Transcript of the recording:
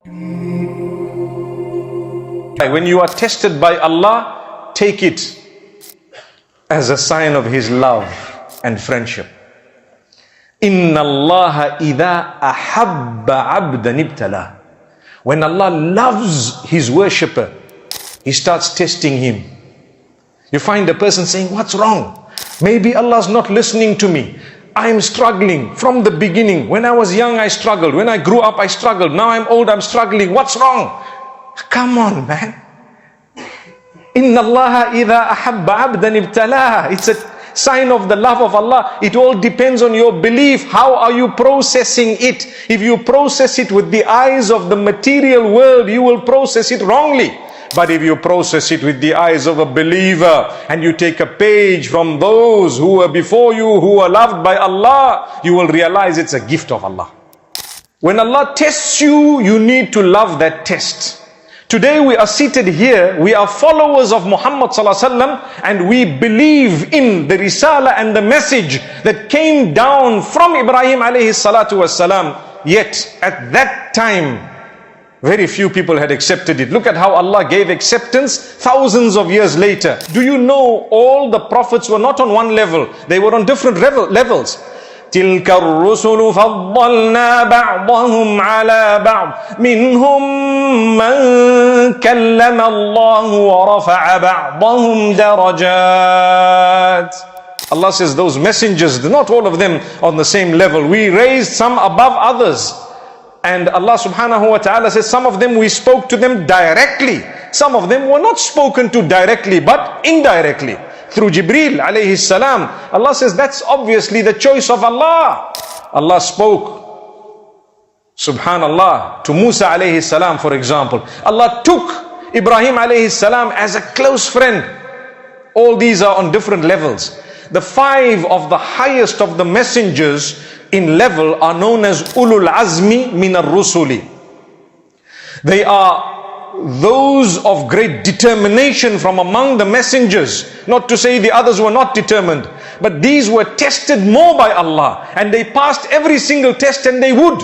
When you are tested by Allah, take it as a sign of His love and friendship. Inna Allah idha ahabba abdan ibtala. When Allah loves His worshipper, He starts testing him. You find a person saying, what's wrong? Maybe Allah's not listening to me. I am struggling from the beginning. When I was young, I struggled. When I grew up, I struggled. Now I'm old, I'm struggling. What's wrong? Come on, man. Inna Allah idha ahabba abdan ibtalaha. It's a sign of the love of Allah. It all depends on your belief. How are you processing it? If you process it with the eyes of the material world, you will process it wrongly. But if you process it with the eyes of a believer, and you take a page from those who were before you, who were loved by Allah, you will realize it's a gift of Allah. When Allah tests you, you need to love that test. Today we are seated here, we are followers of Muhammad sallallahu alaihi wasallam, and we believe in the risala and the message that came down from Ibrahim alayhi salatu wasalam. Yet at that time, very few people had accepted it. Look at how Allah gave acceptance thousands of years later. Do you know all the prophets were not on one level, they were on different levels. تِلْكَ الرُّسُلُ فَضَّلْنَا بَعْضَهُمْ عَلَى بَعْضٍ مِّنْهُمْ مَنْ كَلَّمَ اللَّهُ وَرَفَعَ بَعْضَهُمْ دَرَجَاتٍ. Allah says those messengers, not all of them on the same level. We raised some above others. And Allah subhanahu wa ta'ala says some of them we spoke to them directly. Some of them were not spoken to directly but indirectly. Through Jibreel alayhi salam. Allah says that's obviously the choice of Allah. Allah spoke, subhanallah, to Musa alayhi salam, for example. Allah took Ibrahim alayhi salam as a close friend. All these are on different levels. The five of the highest of the messengers in level are known as ulul azmi min ar-rusuli. They are those of great determination from among the messengers. Not to say the others were not determined, but these were tested more by Allah, and they passed every single test, and they would.